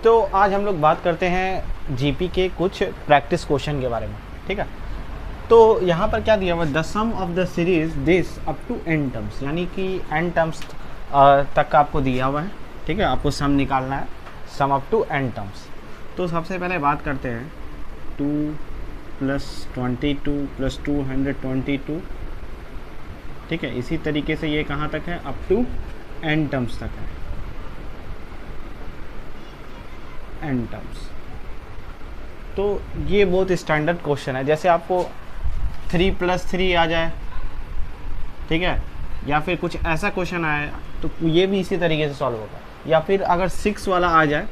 तो आज हम लोग बात करते हैं जीपी के कुछ प्रैक्टिस क्वेश्चन के बारे में, ठीक है। तो यहाँ पर क्या दिया हुआ, the sum of the series this up to n terms, यानी कि एन टर्म्स तक आपको दिया हुआ है, ठीक है। आपको सम निकालना है, sum up to n terms. तो सबसे पहले बात करते हैं 2 + 22 + 222, ठीक है। इसी तरीके से ये कहाँ तक है, अप टू एन टर्म्स तक है, एन टर्म्स। तो ये बहुत स्टैंडर्ड क्वेश्चन है, जैसे आपको 3 + 3 आ जाए, ठीक है, या फिर कुछ ऐसा क्वेश्चन आए तो ये भी इसी तरीके से सॉल्व होगा, या फिर अगर 6 वाला आ जाए,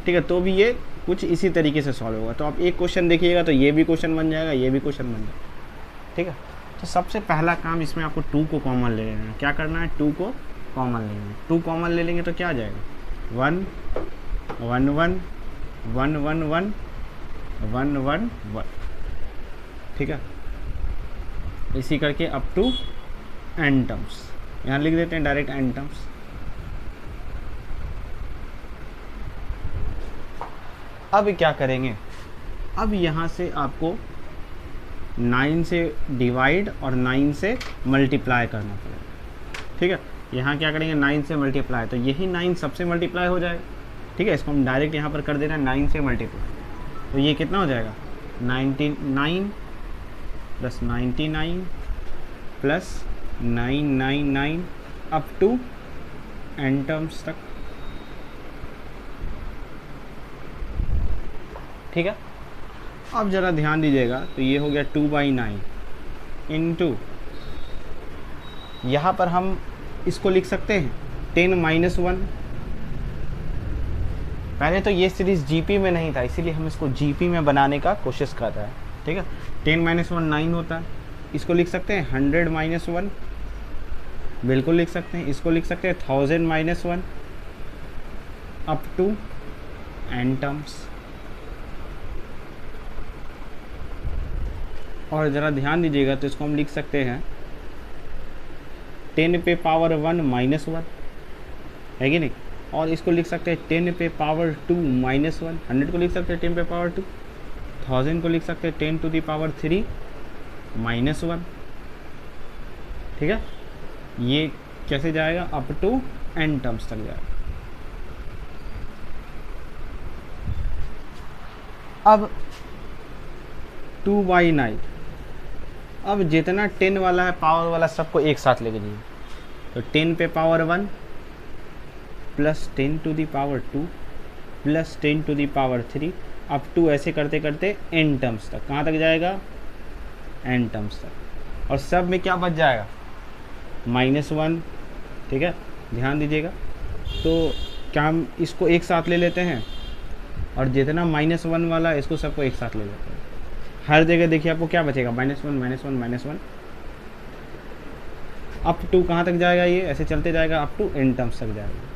ठीक है, तो भी ये कुछ इसी तरीके से सॉल्व होगा। तो आप एक क्वेश्चन देखिएगा तो ये भी क्वेश्चन बन जाएगा, ये भी क्वेश्चन बन जाएगा, ठीक है। तो सबसे पहला काम इसमें आपको 2 को कॉमन ले लेना है। क्या करना है, 2 को कॉमन ले लेंगे। 2 कॉमन ले लेंगे तो क्या आ जाएगा, 1 1 1 1 1 1 1 1 1, ठीक है। इसी करके अप टू एन टर्म्स, यहाँ लिख देते हैं डायरेक्ट एन टर्म्स। अब क्या करेंगे, अब यहाँ से आपको 9 से डिवाइड और 9 से मल्टीप्लाई करना पड़ेगा, ठीक है। यहाँ क्या करेंगे, 9 से मल्टीप्लाई, तो यही 9 सबसे मल्टीप्लाई हो जाएगा, ठीक है। इसको हम डायरेक्ट यहाँ पर कर देना 9 से मल्टीप्लाई, तो ये कितना हो जाएगा, 99 + 99 + 999 अप टू एन टर्म्स तक, ठीक है। अब ज़रा ध्यान दीजिएगा, तो ये हो गया 2/9 इंटू, यहाँ पर हम इसको लिख सकते हैं 10 - 1। पहले तो ये सीरीज़ जीपी में नहीं था, इसीलिए हम इसको जीपी में बनाने का कोशिश कर रहे हैं, ठीक है। 10 - 1 9 होता है, इसको लिख सकते हैं 100 - 1, बिल्कुल लिख सकते हैं। इसको लिख सकते हैं 1000 - 1 अप टू एन टर्म्स। और ज़रा ध्यान दीजिएगा, तो इसको हम लिख सकते हैं 10 पे पावर 1 - 1, है कि नहीं। और इसको लिख सकते हैं 10 पे पावर 2 - 1, 100 को लिख सकते हैं 10 पे पावर 2, 1000 को लिख सकते हैं 10 टू द पावर 3 - 1, ठीक है। ये कैसे जाएगा, अप टू एन टर्म्स तक जाएगा। अब 2/9, अब जितना 10 वाला है पावर वाला सबको एक साथ लेके जाइए, तो 10 पे power 1 + 10 to the power 2 + 10 to the power 3 up to, ऐसे करते करते एन टर्म्स तक। कहाँ तक जाएगा, एन टर्म्स तक। और सब में क्या बच जाएगा, -1, ठीक है। ध्यान दीजिएगा, तो क्या हम इसको एक साथ ले लेते हैं, और जितना -1 वाला इसको सबको एक साथ ले लेते हैं। हर जगह देखिए आपको क्या बचेगा, -1 -1 -1 अप टू कहाँ तक जाएगा, ये ऐसे चलते जाएगा अप टू एन टर्म्स तक जाएगा,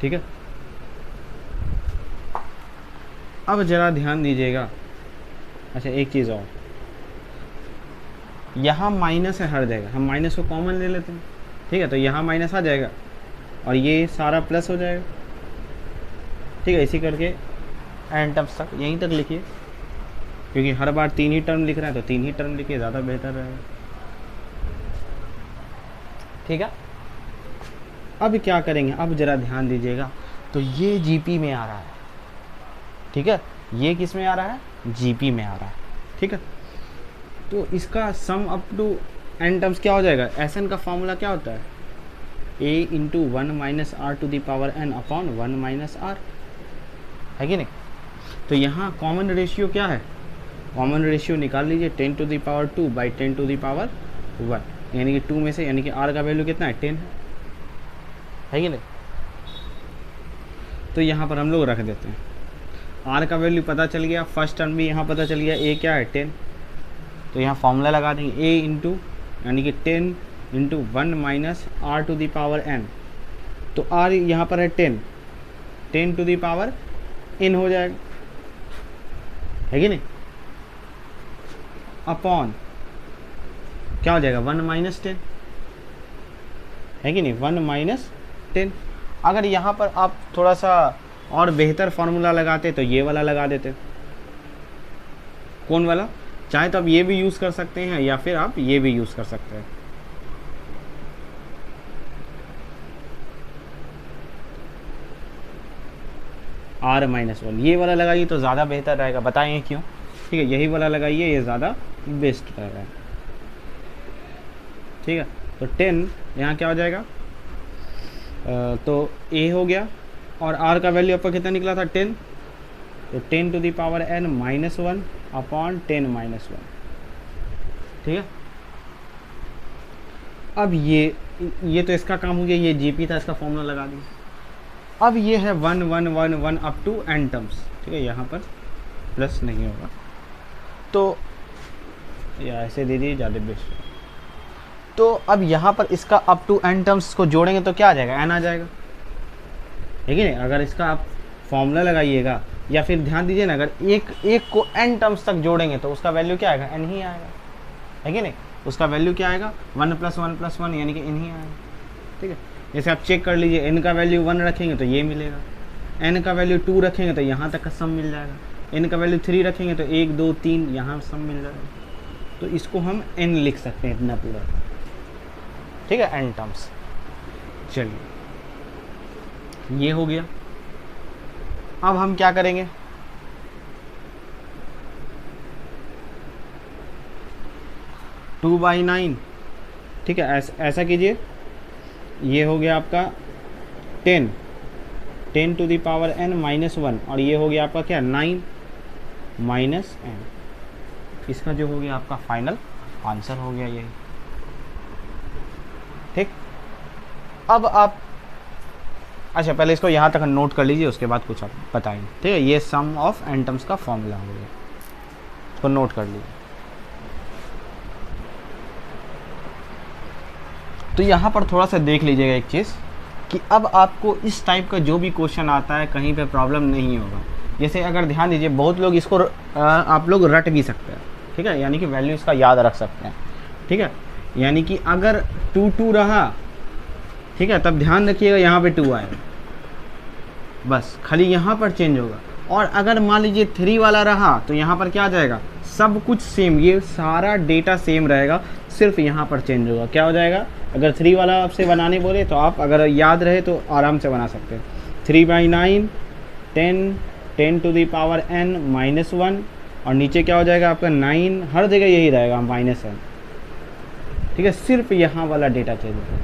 ठीक है। अब ज़रा ध्यान दीजिएगा, अच्छा एक चीज़ और, यहाँ माइनस है हर जगह, हम माइनस को कॉमन ले लेते हैं, ठीक है। तो यहाँ माइनस आ जाएगा और ये सारा प्लस हो जाएगा, ठीक है। इसी करके एन टर्म्स तक, यहीं तक लिखिए, क्योंकि हर बार 3 ही टर्म लिख रहे हैं, तो 3 ही टर्म लिखिए, ज़्यादा बेहतर रहेगा, ठीक है। अब क्या करेंगे, अब ज़रा ध्यान दीजिएगा, तो ये जीपी में आ रहा है, ठीक है। ये किस में आ रहा है, जीपी में आ रहा है, ठीक है। तो इसका sum up to n terms क्या हो जाएगा, एस एन का फॉर्मूला क्या होता है, a × 1 - r to the power n upon 1 - r, है कि नहीं। तो यहाँ कॉमन रेशियो क्या है, कॉमन रेशियो निकाल लीजिए, 10 to the power 2 / 10 to the power 1, यानी कि 2 में से, यानी कि r का वैल्यू कितना है, 10 है कि नहीं। तो यहाँ पर हम लोग रख देते हैं, r का वैल्यू पता चल गया, फर्स्ट टर्म भी यहाँ पता चल गया, a क्या है 10, तो यहाँ फॉर्मूला लगा देंगे a इंटू, यानी कि 10 × 1 - r to the power n, तो r यहाँ पर है 10, 10 टू द पावर n हो जाएगा, है कि नहीं, अपॉन क्या हो जाएगा, 1 - 10, है कि नहीं, 1 - 10, अगर यहाँ पर आप थोड़ा सा और बेहतर फार्मूला लगाते तो ये वाला लगा देते। कौन वाला? चाहे तो आप ये भी यूज़ कर सकते हैं या फिर आप ये भी यूज़ कर सकते हैं। R-1 ये वाला लगाइए तो ज़्यादा बेहतर रहेगा, बताएं क्यों? ठीक है, यही वाला लगाइए, ये ज़्यादा बेस्ट रहेगा। ठीक है, तो 10 यहाँ क्या हो जाएगा? तो A हो गया, और R का वैल्यू आपका कितना निकला था? 10। तो 10 to the power n -1 upon 10 -1। ठीक है, अब ये तो इसका काम हो गया, ये GP था, इसका फॉर्मूला लगा दिया। अब ये है 1 1 1 1 अप टू n टर्म्स। ठीक है, यहाँ पर प्लस नहीं होगा तो या ऐसे दे दिए, ज़्यादा बेस्ट। तो अब यहाँ पर इसका अप टू n टर्म्स को जोड़ेंगे तो क्या आ जाएगा? n आ जाएगा, ठीक है। अगर इसका आप फॉर्मूला लगाइएगा या फिर ध्यान दीजिए ना, अगर एक को n टर्म्स तक जोड़ेंगे तो उसका वैल्यू क्या आएगा? n ही आएगा, है कि नहीं? उसका वैल्यू क्या आएगा? 1 + 1 + 1 यानी कि n ही आएगा। ठीक है, जैसे आप चेक कर लीजिए, n का वैल्यू 1 रखेंगे तो ये मिलेगा, n का वैल्यू 2 रखेंगे तो यहाँ तक का सम मिल जाएगा, n का वैल्यू 3 रखेंगे तो 1 2 3 यहाँ सम मिल जाएगा। तो इसको हम n लिख सकते हैं इतना पूरा। ठीक है, n टर्म्स। चलिए, ये हो गया। अब हम क्या करेंगे? Two by 9। ठीक है, ऐसा कीजिए, ये हो गया आपका 10 टू द पावर n -1, और ये हो गया आपका क्या? 9 -n। इसका जो हो गया आपका फाइनल आंसर हो गया यही। ठीक, अब आप अच्छा पहले इसको यहाँ तक नोट कर लीजिए, उसके बाद कुछ आप बताएंगे। ठीक है, ये सम ऑफ n टर्म्स का फॉर्मूला हो गया, इसको नोट कर लीजिए। तो यहाँ पर थोड़ा सा देख लीजिएगा एक चीज़, कि अब आपको इस टाइप का जो भी क्वेश्चन आता है कहीं पे प्रॉब्लम नहीं होगा। जैसे अगर ध्यान दीजिए, बहुत लोग इसको आप लोग रट भी सकते हैं। ठीक है, यानी कि वैल्यू इसका याद रख सकते हैं। ठीक है, यानी कि अगर 2 2 रहा, ठीक है, तब ध्यान रखिएगा यहाँ पे 2 आएगा, बस खाली यहाँ पर चेंज होगा। और अगर मान लीजिए 3 वाला रहा तो यहाँ पर क्या आ जाएगा? सब कुछ सेम, ये सारा डेटा सेम रहेगा, सिर्फ यहाँ पर चेंज होगा। क्या हो जाएगा? अगर 3 वाला आपसे बनाने बोले तो आप अगर याद रहे तो आराम से बना सकते हैं। 3/9 10 टू द पावर n -1, और नीचे क्या हो जाएगा आपका? 9, हर जगह यही रहेगा -n। ठीक है, सिर्फ यहाँ वाला डेटा चेंज होगा।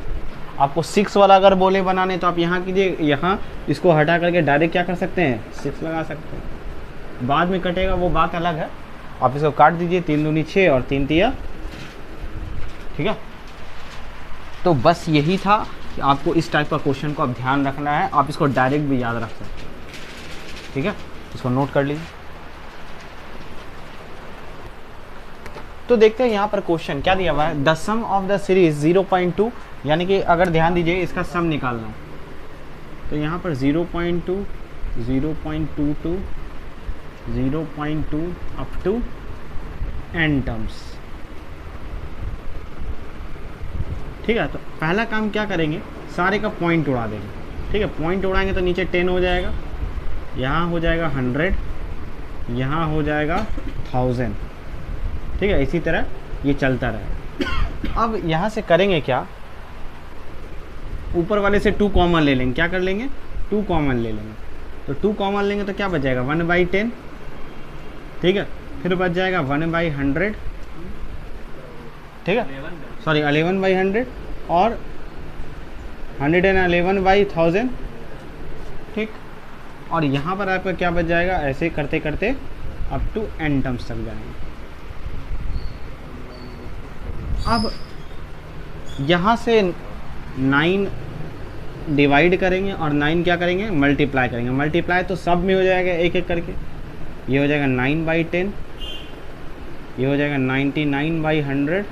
आपको 6 वाला अगर बोले बनाने तो आप यहाँ कीजिए, यहाँ इसको हटा करके डायरेक्ट क्या कर सकते हैं? 6 लगा सकते हैं। बाद में कटेगा वो बात अलग है, आप इसको काट दीजिए, 3 दूनी 6 और 3 तिया। ठीक है, तो बस यही था कि आपको इस टाइप का क्वेश्चन को आप ध्यान रखना है, आप इसको डायरेक्ट भी याद रख सकते हैं। ठीक है, इसको नोट कर लीजिए। तो देखते हैं यहाँ पर क्वेश्चन क्या दिया हुआ है। The sum of the series 0.2, यानी कि अगर ध्यान दीजिए इसका सम निकालना है तो यहाँ पर 0.2 0.22 0.2 अप टू n टर्म्स। ठीक है, तो पहला काम क्या करेंगे? सारे का पॉइंट उड़ा देंगे। ठीक है, पॉइंट उड़ाएंगे तो नीचे 10 हो जाएगा, यहाँ हो जाएगा 100, यहाँ हो जाएगा 1000। ठीक है, इसी तरह ये चलता रहेगा। अब यहाँ से करेंगे क्या? ऊपर वाले से 2 कॉमन ले लेंगे। क्या कर लेंगे? 2 कॉमन ले लेंगे। तो 2 कॉमन लेंगे तो क्या बच जाएगा? 1/10। ठीक है, फिर बच जाएगा 1/100। ठीक है, सॉरी 11/100 और 111/1000। ठीक, और यहाँ पर आपका क्या बच जाएगा? ऐसे करते करते अप टू n टर्म्स तक जाएंगे। अब यहाँ से 9 डिवाइड करेंगे और 9 क्या करेंगे? मल्टीप्लाई करेंगे। मल्टीप्लाई तो सब में हो जाएगा एक एक करके। ये हो जाएगा 9/10, ये हो जाएगा 99/100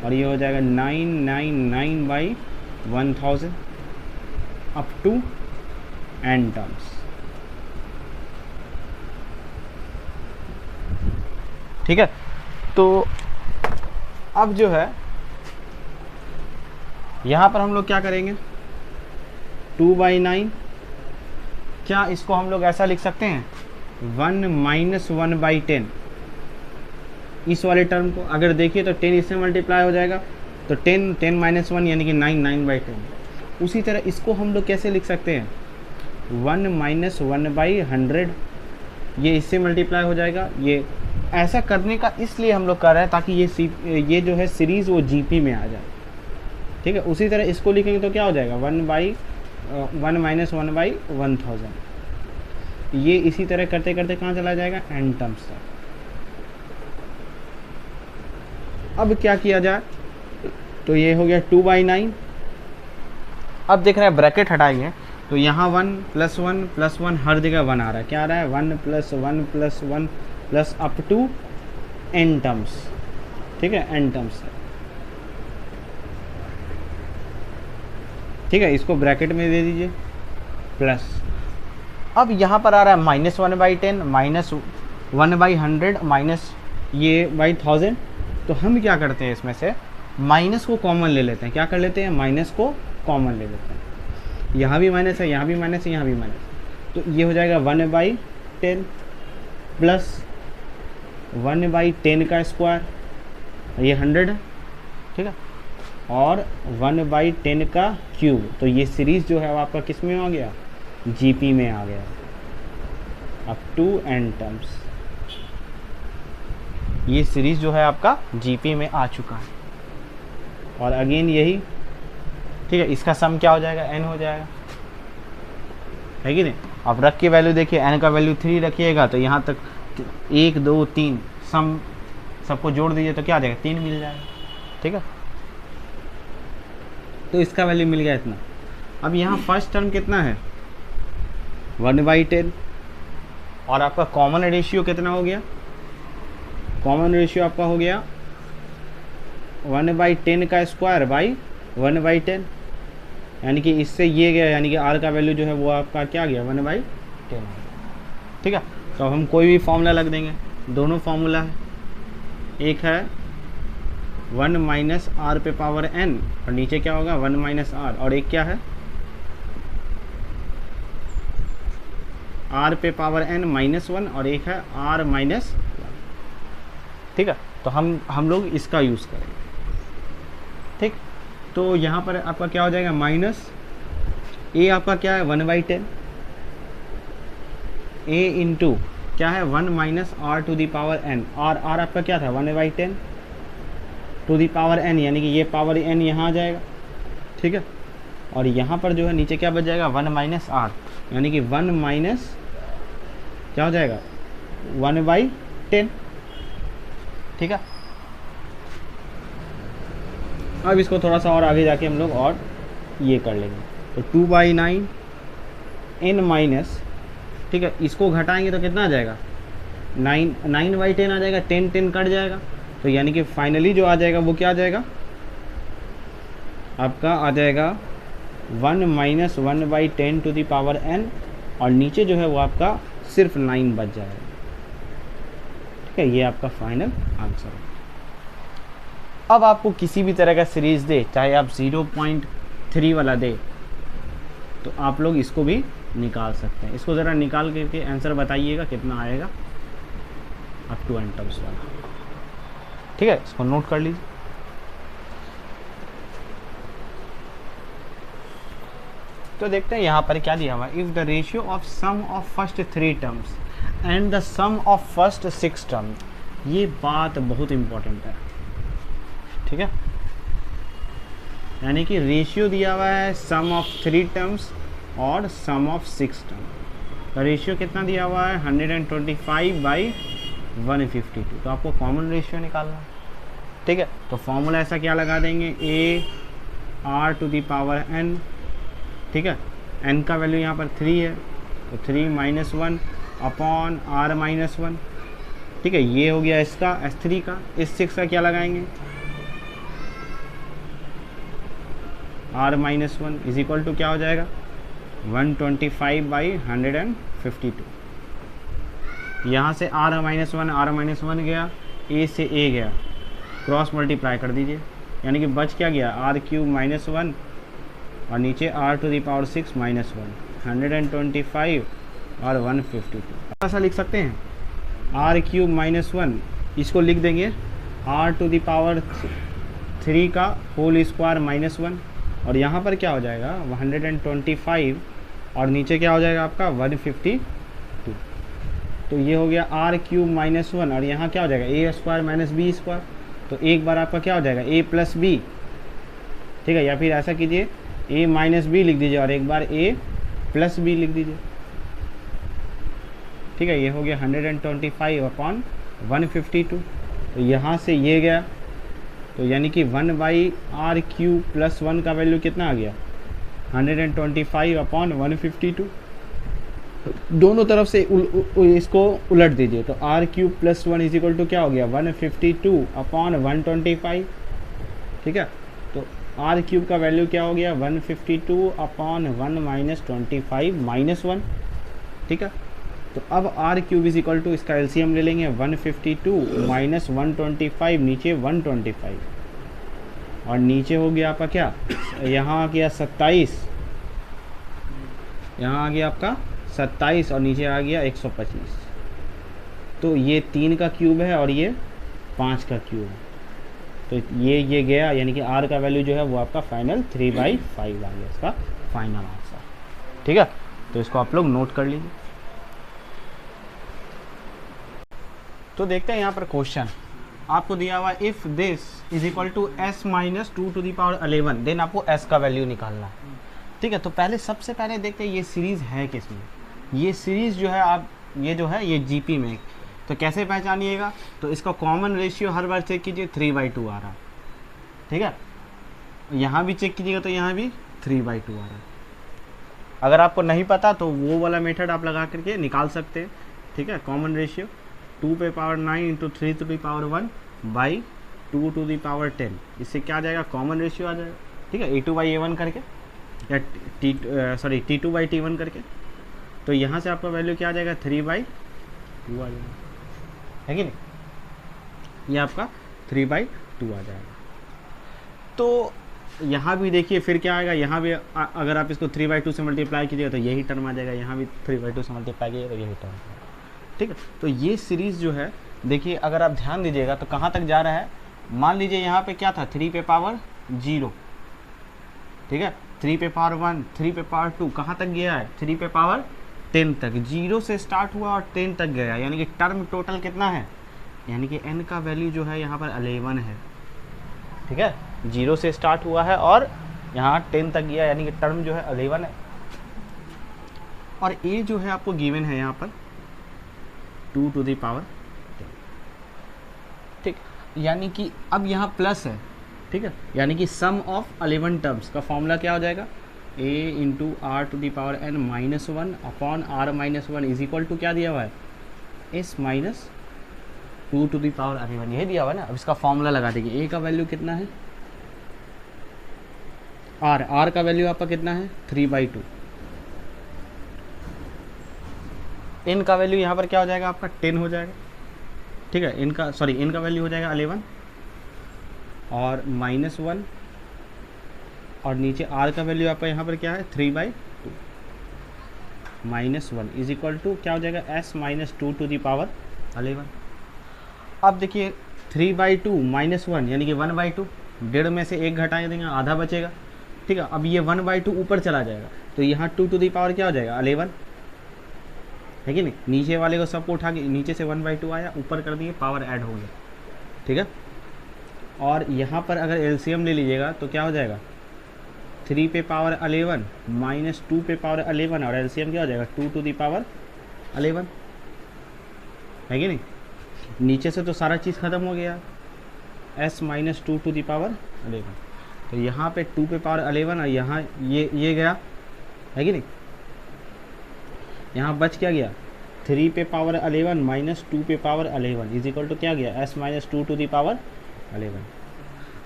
और ये हो जाएगा 999/1000 अप टू n टर्म्स। ठीक है, तो अब जो है यहाँ पर हम लोग क्या करेंगे? 2/9, क्या इसको हम लोग ऐसा लिख सकते हैं 1 माइनस 1/10। इस वाले टर्म को अगर देखिए तो 10 इससे मल्टीप्लाई हो जाएगा, तो 10 माइनस 1 यानी कि 9/10। उसी तरह इसको हम लोग कैसे लिख सकते हैं 1 माइनस 1/100, ये इससे मल्टीप्लाई हो जाएगा। ये ऐसा करने का इसलिए हम लोग कर रहे हैं ताकि ये जो है सीरीज़ वो जीपी में आ जाए, ठीक है। उसी तरह इसको लिखेंगे तो क्या हो जाएगा 1 माइनस 1/1000। ये इसी तरह करते करते कहाँ चला जाएगा एन टर्म्स तक। अब क्या किया जाए, तो ये हो गया 2/9। अब देख रहे हैं ब्रैकेट हटाएंगे तो यहाँ 1 + 1 + 1 हर जगह 1 आ रहा है। क्या आ रहा है 1 + 1 + 1 plus up to n terms, ठीक है, एन टर्म्स, ठीक है। इसको ब्रैकेट में दे दीजिए प्लस। अब यहाँ पर आ रहा है -1/10 -1/100 माइनस ये /1000। तो हम क्या करते हैं इसमें से माइनस को कॉमन ले लेते हैं। क्या कर लेते हैं माइनस को कॉमन ले लेते हैं। यहाँ भी माइनस है, यहाँ भी माइनस है, यहाँ भी माइनस, तो ये हो जाएगा 1/10 प्लस 1/10 का स्क्वायर, ये 100 है, ठीक है, और 1/10 का क्यूब। तो ये सीरीज़ जो है वो आपका किस में आ गया जीपी में आ गया अप टू एन टर्म्स। ये सीरीज़ जो है आपका जीपी में आ चुका है। और अगेन यही, ठीक है, इसका सम क्या हो जाएगा एन हो जाएगा, है कि नहीं। आप रख के वैल्यू देखिए, एन का वैल्यू 3 रखिएगा तो यहाँ तक 1 2 3 सम सबको जोड़ दीजिए तो क्या आ जाएगा 3 मिल जाएगा, ठीक है। तो इसका वैल्यू मिल गया इतना। अब यहाँ फर्स्ट टर्म कितना है 1/10 और आपका कॉमन रेशियो कितना हो गया, कॉमन रेशियो आपका हो गया 1/10 का स्क्वायर बाई 1/10, यानी कि इससे ये गया, यानी कि आर का वैल्यू जो है वो आपका क्या गया 1/10, ठीक है। तो हम कोई भी फॉर्मूला लग देंगे, दोनों फॉर्मूला है, एक है 1 माइनस आर पे पावर एन और नीचे क्या होगा 1 माइनस आर, और एक क्या है आर पे पावर एन -1 और एक है आर -1, ठीक है। तो हम लोग इसका यूज़ करेंगे, ठीक। तो यहाँ पर आपका क्या हो जाएगा माइनस ए आपका क्या है 1/10 ए इंटू क्या है 1 minus r to the power n, और आर आपका क्या था 1/10 टू दी पावर एन, यानी कि ये पावर एन यहाँ आ जाएगा, ठीक है। और यहाँ पर जो है नीचे क्या बच जाएगा 1 माइनस आर, यानी कि 1 माइनस क्या हो जाएगा 1/10, ठीक है। अब इसको थोड़ा सा और आगे जाके हम लोग और ये कर लेंगे। तो 2/9 n माइनस, ठीक है, इसको घटाएंगे तो कितना आ जाएगा 9/10 आ जाएगा, 10 कट जाएगा, तो यानी कि फाइनली जो आ जाएगा वो क्या आ जाएगा आपका आ जाएगा 1 minus 1/10 to the power n, और नीचे जो है वो आपका सिर्फ 9 बच जाएगा, ठीक है। ये आपका फाइनल आंसर है। अब आपको किसी भी तरह का सीरीज़ दे, चाहे आप 0.3 वाला दे, तो आप लोग इसको भी निकाल सकते हैं। इसको ज़रा निकाल करके आंसर बताइएगा कितना आएगा अप टू एन टर्म्स वाला, ठीक है। इसको नोट कर लीजिए। तो देखते हैं यहाँ पर क्या दिया हुआ है, if the ratio of sum of first 3 terms and the sum of first 6 term. ये बात बहुत इंपॉर्टेंट है, ठीक है। यानी कि रेशियो दिया हुआ है सम ऑफ 3 टर्म्स और सम ऑफ 6 टर्म। तो रेशियो कितना दिया हुआ है 125/152। तो आपको कॉमन रेशियो निकालना है, ठीक है। तो फॉर्मूला ऐसा क्या लगा देंगे a r to the power n, ठीक है। n का वैल्यू यहाँ पर 3 है, तो 3 - 1 अपॉन r - 1, ठीक है। ये हो गया इसका S3 का। इस 6 का क्या लगाएंगे r - 1 इज इक्वल टू क्या हो जाएगा 125/152। यहाँ से r - 1 गया, a से a गया, क्रॉस मल्टीप्लाई कर दीजिए, यानी कि बच क्या गया r³ - 1 और नीचे r to the power 6 minus 1, 125 और 152। ऐसा लिख सकते हैं r क्यूब माइनस 1, इसको लिख देंगे r टू दी पावर 3 का होल स्क्वायर माइनस 1, और यहाँ पर क्या हो जाएगा 125 और नीचे क्या हो जाएगा आपका 152। तो ये हो गया r क्यूब माइनस 1 और यहाँ क्या हो जाएगा a square minus b square. तो एक बार आपका क्या हो जाएगा a प्लस बी, ठीक है, या फिर ऐसा कीजिए a माइनस बी लिख दीजिए और एक बार a प्लस बी लिख दीजिए, ठीक है। ये हो गया 125 अपॉन 152। तो यहाँ से ये गया, तो यानी कि 1/r क्यूब प्लस 1 का वैल्यू कितना आ गया 125 अपॉन 152। दोनों तरफ से इसको उलट दीजिए, तो r cube plus 1 is equal to क्या हो गया 152 अपॉन 125, ठीक है। तो r क्यूब का वैल्यू क्या हो गया 152 अपॉन 1 माइनस 25 माइनस 1, ठीक है। तो अब r cube is equal to, इसका एलसीएम ले लेंगे 152 माइनस 125, नीचे 125 और नीचे हो गया आपका क्या, यहाँ आ गया 27, यहाँ आ गया आपका 27 और नीचे आ गया 125। तो ये 3 का क्यूब है और ये 5 का क्यूब है। तो ये गया, यानी कि r का वैल्यू जो है वो आपका फाइनल 3/5 आ गया इसका फाइनल आंसर, ठीक है। तो इसको आप लोग नोट कर लीजिए। तो देखते हैं यहाँ पर क्वेश्चन आपको दिया हुआ if this is equal to s minus 2 to the power 11, then आपको s का वैल्यू निकालना है, ठीक है। तो सबसे पहले देखते हैं ये सीरीज़ है किस में। ये सीरीज़ जो है आप ये जो है ये GP में, तो कैसे पहचानिएगा, तो इसका कॉमन रेशियो हर बार चेक कीजिए 3/2 आ रहा है, ठीक है। यहाँ भी चेक कीजिएगा तो यहाँ भी 3/2 आ रहा है। अगर आपको नहीं पता तो वो वाला मेथड आप लगा करके निकाल सकते हैं, ठीक है। कॉमन रेशियो 2 पे power 9 into 3 to the power 1 by 2 to the power 10, इससे क्या आ जाएगा कॉमन रेशियो आ जाएगा, ठीक है। A2/A1 करके या T2/T1 करके। तो यहाँ से आपका वैल्यू क्या आ जाएगा 3/2 आ जाएगा, है कि नहीं, ये आपका 3/2 आ जाएगा। तो यहाँ भी देखिए फिर क्या आएगा, यहाँ भी अगर आप इसको 3/2 से मल्टीप्लाई कीजिएगा तो यही टर्म आ जाएगा, यहाँ भी 3/2 से मल्टीप्लाई कीजिएगा तो यही टर्म आ जाएगा, ठीक है। तो ये सीरीज़ जो है देखिए अगर आप ध्यान दीजिएगा तो कहाँ तक जा रहा है, मान लीजिए यहाँ पे क्या था 3 पे पावर 0, ठीक है, 3 पे पावर 1, 3 पे पावर 2, कहाँ तक गया है 3 पे पावर 10 तक, 0 से स्टार्ट हुआ और 10 तक गया, यानी कि टर्म टोटल कितना है, यानी कि n का वैल्यू जो है यहाँ पर 11 है, ठीक है। 0 से स्टार्ट हुआ है और यहाँ 10 तक गया, यानी कि टर्म जो है 11 है। और a जो है आपको गिवन है यहाँ पर 2 टू दी पावर 10, ठीक, यानी कि अब यहाँ प्लस है, ठीक है, यानी कि सम ऑफ 11 टर्म्स का फॉर्मूला क्या हो जाएगा a into r to the power n minus 1 upon r minus 1 is equal to क्या दिया हुआ है s minus 2 to the power 11, यही दिया हुआ है ना। अब इसका फॉर्मूला लगा देंगे, a का वैल्यू कितना है r का वैल्यू आपका कितना है 3/2, n का वैल्यू यहाँ पर क्या हो जाएगा आपका 10 हो जाएगा, ठीक है। n का वैल्यू हो जाएगा 11 और माइनस 1 और नीचे r का वैल्यू आपका यहाँ पर क्या है 3/2 माइनस 1 इज इक्वल टू क्या हो जाएगा s minus 2 to the power 11। अब देखिए 3/2 माइनस 1 यानी कि 1/2, 1.5 में से 1 घटा देंगे आधा बचेगा, ठीक है। अब ये 1/2 ऊपर चला जाएगा तो यहाँ 2 टू दी पावर क्या हो जाएगा 11, है कि नहीं। नीचे वाले को सबको उठा के नीचे से 1/2 आया, ऊपर कर दिए, पावर ऐड हो गया, ठीक है। और यहाँ पर अगर एलसीएम ले लीजिएगा तो क्या हो जाएगा 3 पे पावर 11 माइनस 2 पे पावर 11 और एलसीएम क्या हो जाएगा 2 टू दी पावर 11, है कि नहीं। नीचे से तो सारा चीज़ ख़त्म हो गया, s minus 2 to the power 11, तो यहाँ पे 2 पे पावर 11 और यहाँ ये गया, है कि नहीं। यहाँ बच क्या गया 3 पे पावर 11 माइनस 2 पे पावर 11 इज इक्वल टू क्या गया s minus 2 to the power 11।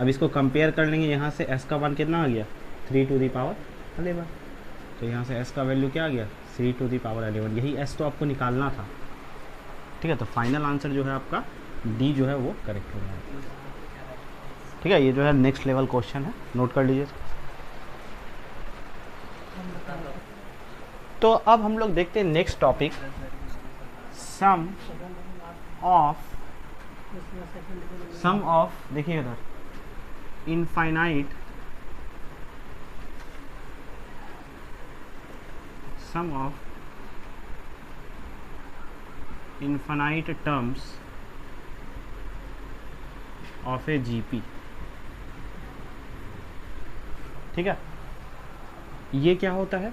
अब इसको कंपेयर कर लेंगे, यहाँ से s का वन कितना आ गया 3 टू दी पावर 11, तो यहाँ से s का वैल्यू क्या आ गया 3 टू दी पावर 11, यही s तो आपको निकालना था, ठीक है। तो फाइनल आंसर जो है आपका D जो है वो करेक्ट हो जाएगा, ठीक है। ये जो है नेक्स्ट लेवल क्वेश्चन है, नोट कर लीजिए। तो अब हम लोग देखते हैं नेक्स्ट टॉपिक, सम ऑफ देखिए उधर, infinite sum of infinite terms of a GP. ठीक है, ये क्या होता है?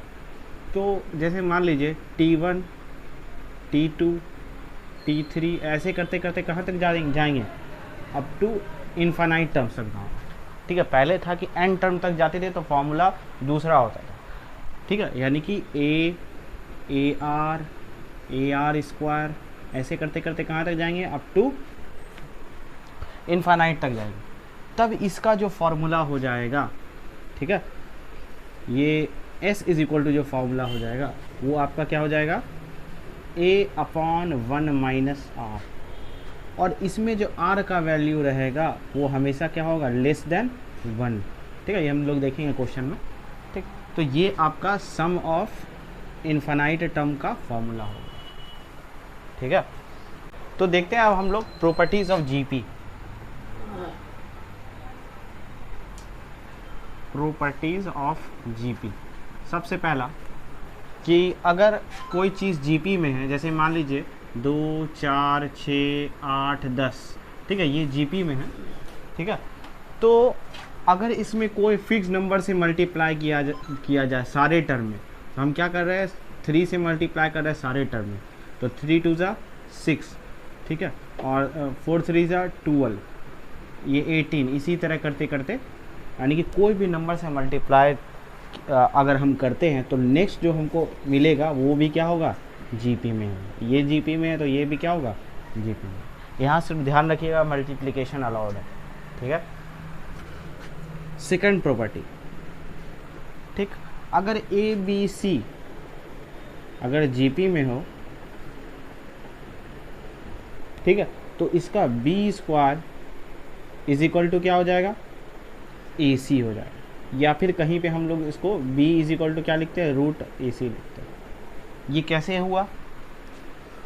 तो जैसे मान लीजिए T1 T2 T3 ऐसे करते करते कहाँ तक जाएंगे? अप टू इनफाइनाइट टर्म्स तक जाओगे। ठीक है, पहले था कि n टर्म तक जाते थे तो फॉर्मूला दूसरा होता था। ठीक है, यानी कि ए आर स्क्वायर ऐसे करते करते कहाँ तक जाएंगे? अप टू इनफाइनाइट तक जाएंगे। तब इसका जो फॉर्मूला हो जाएगा, ठीक है, ये s इज इक्वल टू जो फॉर्मूला हो जाएगा वो आपका क्या हो जाएगा? a/1 minus are. और इसमें जो r का वैल्यू रहेगा वो हमेशा क्या होगा? Less than 1। ठीक है, ये हम लोग देखेंगे क्वेश्चन में। ठीक, तो ये आपका सम ऑफ इनफाइनाइट टर्म का फॉर्मूला होगा। ठीक है, तो देखते हैं अब हम लोग properties of GP. Properties of GP, सबसे पहला कि अगर कोई चीज़ जीपी में है, जैसे मान लीजिए 2 4 6 8 10, ठीक है, ये जीपी में है। ठीक है, तो अगर इसमें कोई फिक्स नंबर से मल्टीप्लाई किया जाए सारे टर्म में, तो हम क्या कर रहे हैं? 3 से मल्टीप्लाई कर रहे हैं सारे टर्म में, तो 3 2 6, ठीक है, और 4 3 12, ये 18, इसी तरह करते करते, यानी कि कोई भी नंबर से मल्टीप्लाई अगर हम करते हैं तो नेक्स्ट जो हमको मिलेगा वो भी क्या होगा? जीपी में है। ये जीपी में है तो ये भी क्या होगा? जीपी में। यहाँ सिर्फ ध्यान रखिएगा मल्टीप्लिकेशन अलाउड है। ठीक है, सेकंड प्रॉपर्टी, ठीक, अगर ए बी सी अगर जीपी में हो, ठीक है, तो इसका b square is equal to क्या हो जाएगा? ए सी हो जाएगा। या फिर कहीं पे हम लोग इसको b इज इक्वल टू क्या लिखते हैं? रूट ए सी लिखते हैं। ये कैसे हुआ?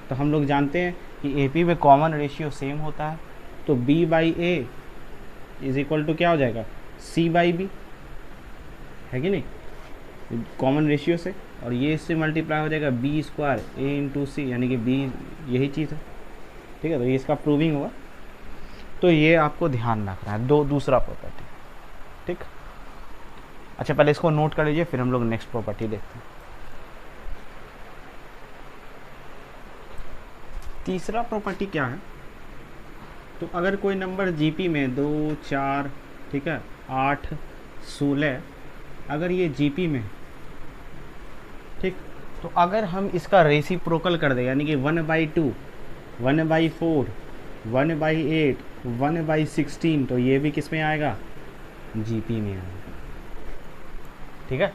तो हम लोग जानते हैं कि ए पी में कॉमन रेशियो सेम होता है, तो b by A is equal to क्या हो जाएगा? c बाई बी, है कि नहीं, कॉमन रेशियो से, और ये इससे मल्टीप्लाई हो जाएगा b स्क्वायर a इंटू सी, यानी कि b यही चीज़ है। ठीक है, तो ये इसका प्रूविंग हुआ। तो ये आपको ध्यान रखना है। दूसरा प्रॉपर्टी, ठीक। अच्छा, पहले इसको नोट कर लीजिए, फिर हम लोग नेक्स्ट प्रॉपर्टी देखते हैं। तीसरा प्रॉपर्टी क्या है? तो अगर कोई नंबर जीपी में 2 4, ठीक है, 8 16, अगर ये जीपी में, ठीक, तो अगर हम इसका रेसिप्रोकल कर दें, यानी कि 1/2 1/4 1/8 1/16, तो ये भी किस में आएगा? जीपी में आएगा। ठीक है,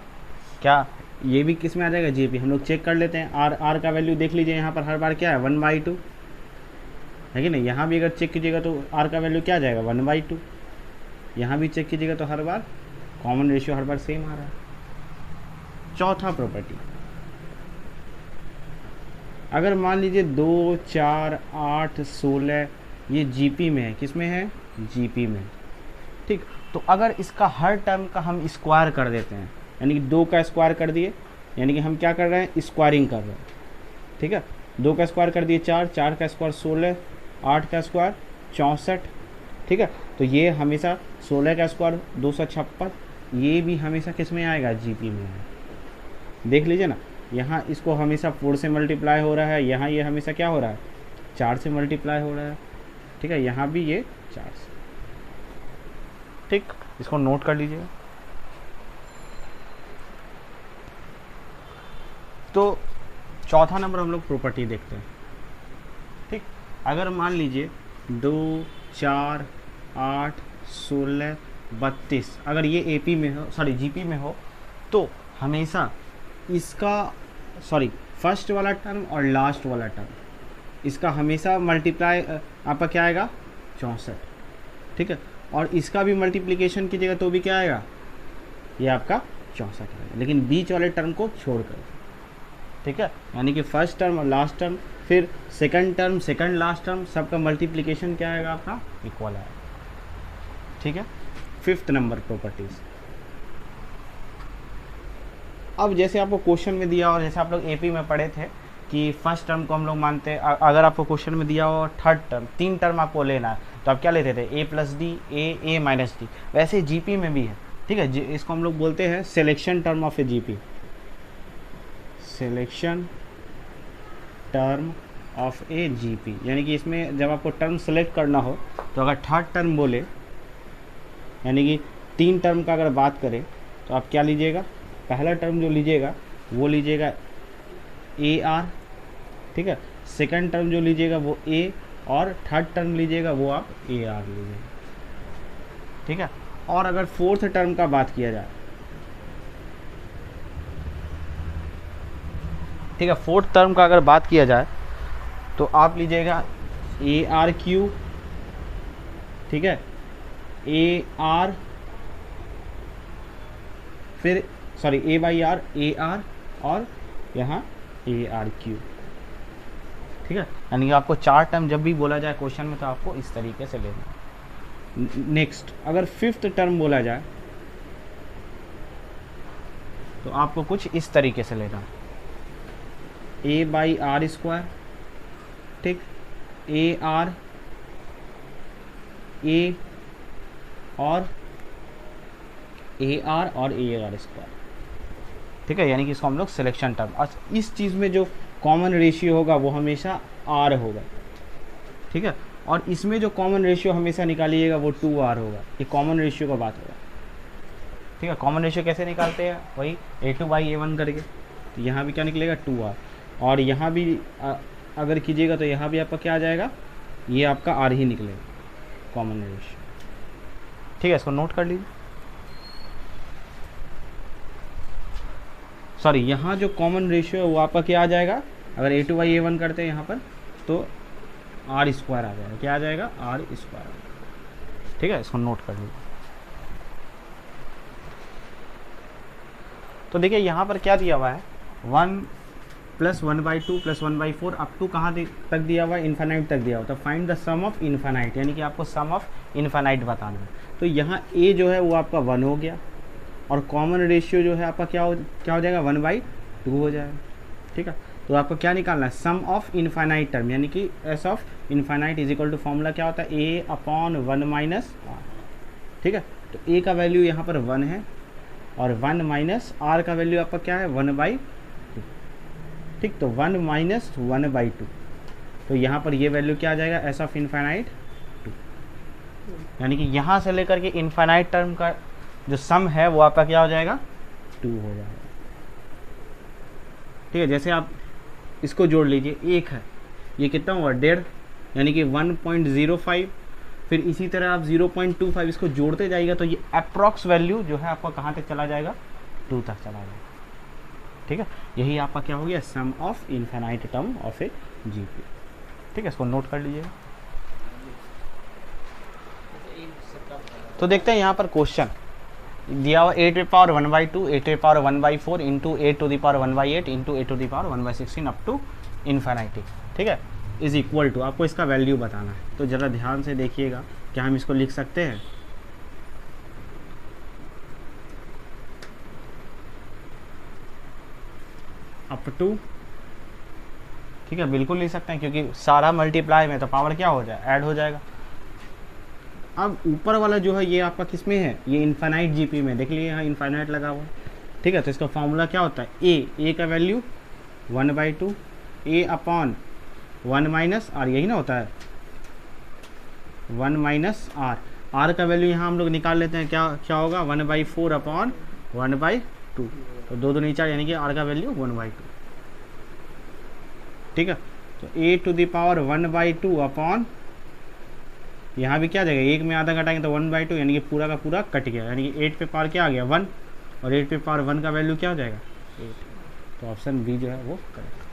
क्या ये भी किस में आ जाएगा? जीपी। हम लोग चेक कर लेते हैं। आर का वैल्यू देख लीजिए, यहाँ पर हर बार क्या है? 1/2, है कि नहीं? यहाँ भी अगर चेक कीजिएगा तो आर का वैल्यू क्या आ जाएगा? 1/2। यहाँ भी चेक कीजिएगा तो हर बार कॉमन रेशियो हर बार सेम आ रहा है। चौथा प्रॉपर्टी, अगर मान लीजिए 2 4 8 16 ये जीपी में है, किस में है? जीपी में। ठीक, तो अगर इसका हर टर्म का हम स्क्वायर कर देते हैं, यानी कि 2 का स्क्वायर कर दिए, यानी कि हम क्या कर रहे हैं? स्क्वायरिंग कर रहे हैं। ठीक है, 2 का स्क्वायर कर दिए 4, 4 का स्क्वायर 16, 8 का स्क्वायर 64। ठीक है, तो ये हमेशा 16 का स्क्वायर 256, ये भी हमेशा किस में आएगा? जीपी में है। देख लीजिए ना, यहाँ इसको हमेशा 4 से मल्टीप्लाई हो रहा है, यहाँ ये हमेशा क्या हो रहा है? 4 से मल्टीप्लाई हो रहा है। ठीक है, यहाँ भी ये 4 से। ठीक, इसको नोट कर लीजिएगा। तो चौथा नंबर हम लोग प्रॉपर्टी देखते हैं। ठीक, अगर मान लीजिए 2 4 8 16 32, अगर ये एपी में हो, सॉरी जीपी में हो, तो हमेशा इसका, सॉरी, फर्स्ट वाला टर्म और लास्ट वाला टर्म, इसका हमेशा मल्टीप्लाई आपका क्या आएगा? 64। ठीक है, और इसका भी मल्टीप्लिकेशन कीजिएगा तो भी क्या आएगा? ये आपका 64 आएगा, लेकिन बीच वाले टर्म को छोड़कर, ठीक है। यानी कि फर्स्ट टर्म और लास्ट टर्म, फिर second term, second last term, सबका मल्टीप्लिकेशन क्या आएगा आपका, इक्वल आएगा, ठीक है। 5th number properties. अब जैसे आपको क्वेश्चन में दिया और जैसे आप लोग एपी में पढ़े थे कि फर्स्ट टर्म को हम लोग मानते हैं, अगर आपको क्वेश्चन में दिया हो थर्ड टर्म, 3 टर्म आपको लेना है तो आप क्या लेते थे, a plus D, A minus D. वैसे जीपी में भी है, ठीक है। इसको हम लोग बोलते हैं selection term of a GP, selection term of a GP. यानी कि इसमें जब आपको टर्म सेलेक्ट करना हो तो अगर थर्ड टर्म बोले, यानी कि 3 टर्म का अगर बात करें तो आप क्या लीजिएगा, पहला टर्म जो लीजिएगा वो लीजिएगा ए आर, ठीक है। सेकंड टर्म जो लीजिएगा वो ए, और थर्ड टर्म लीजिएगा वो आप ए आर लीजिएगा, ठीक है। और अगर फोर्थ टर्म का बात किया जाए, ठीक है, फोर्थ टर्म का अगर बात किया जाए तो आप लीजिएगा ए आर क्यू, ठीक है, ए आर, फिर sorry a by r, a r, और यहाँ ए आर क्यू, ठीक है। यानी कि आपको 4 टर्म जब भी बोला जाए क्वेश्चन में तो आपको इस तरीके से लेना है। नेक्स्ट, अगर 5th टर्म बोला जाए तो आपको कुछ इस तरीके से लेना है, ए बाई आर स्क्वायर, ठीक, ए आर, ए और ए आर और ए आर स्क्वायर, ठीक है। यानी कि इसको हम लोग सिलेक्शन टर्म, और इस चीज़ में जो कॉमन रेशियो होगा वो हमेशा आर होगा, ठीक है। और इसमें जो कॉमन रेशियो हमेशा निकालिएगा वो 2r होगा, ये कॉमन रेशियो का बात होगा, ठीक है। कॉमन रेशियो कैसे निकालते हैं, वही a2/a1 करके, तो यहाँ भी क्या निकलेगा 2r, और यहाँ भी अगर कीजिएगा तो यहाँ भी आपका क्या आ जाएगा, ये आपका r ही निकलेगा, कॉमन रेशियो, ठीक है। इसको नोट कर लीजिए। सॉरी, यहाँ जो कॉमन रेशियो है वो आपका क्या आ जाएगा, अगर a2/a1 करते हैं यहाँ पर तो r स्क्वायर आ जाएगा, क्या आ जाएगा, r स्क्वायर, ठीक है। इसको नोट कर लीजिए। तो देखिए यहाँ पर क्या दिया हुआ है, 1 + 1/2 + 1/4 अप टू कहाँ तक दिया हुआ है, इन्फानाइट तक दिया हुआ। तो find the sum of infinite, यानी कि आपको सम ऑफ इन्फानाइट बताना है। तो यहाँ a जो है वो आपका 1 हो गया, और कॉमन रेशियो जो है आपका क्या हो जाएगा, 1/2 हो जाएगा, ठीक है। तो आपको क्या निकालना है, सम ऑफ इन्फानाइट टर्म, यानी कि S of infinite is equal to formula क्या होता है, a/1 - r, ठीक है। तो a का वैल्यू यहाँ पर 1 है, और 1 - r का वैल्यू आपका क्या है, 1/2, ठीक। तो 1 - 1/2, तो यहाँ पर ये वैल्यू क्या आ जाएगा, एस ऑफ इन्फानाइट 2, यानी कि यहाँ से लेकर के इन्फानाइट टर्म का जो सम है वो आपका क्या हो जाएगा, 2 हो जाएगा, ठीक है। जैसे आप इसको जोड़ लीजिए, 1 है, ये कितना हुआ 1.5, यानी कि 1.05, फिर इसी तरह आप 0.25 इसको जोड़ते जाइएगा तो ये अप्रॉक्स वैल्यू जो है आपका कहाँ तक चला जाएगा, 2 तक चला जाएगा, ठीक है। यही आपका क्या हो गया, sum of infinite term of a GP, ठीक है। इसको नोट कर लीजिएगा। तो देखते हैं यहाँ पर क्वेश्चन दिया हुआ a⁴ / 1/4 into a⁴ into a⁴ up to infinity, ठीक है, इज इक्वल टू, आपको इसका वैल्यू बताना है। तो ज़रा ध्यान से देखिएगा, क्या हम इसको लिख सकते हैं, अप टू, ठीक है, बिल्कुल लिख सकते हैं, क्योंकि सारा मल्टीप्लाई में तो पावर क्या हो जाए, ऐड हो जाएगा। अब ऊपर वाला जो है ये आपका किस में है, ये इन्फानाइट जीपी में, देख लीजिए यहाँ इन्फानाइट लगा हुआ है, ठीक है। तो इसका फॉर्मूला क्या होता है, ए का वैल्यू 1/2 a/1 - r, यही ना होता है, 1 - r, r का वैल्यू यहाँ हम लोग निकाल लेते हैं, क्या होगा 1/4 / 1/2, तो 2 2 4, यानी कि r का वैल्यू 1/2, ठीक है। तो a⁴ 1/2 अपॉन, यहाँ भी क्या आ जाएगा, 1 में आधा घटाएंगे तो 1/2, यानी कि पूरा का पूरा कट गया, यानी कि 8 पे पावर क्या आ गया 1, और 8 पे पावर 1 का वैल्यू क्या हो जाएगा 8, तो ऑप्शन बी जो है वो करेक्ट।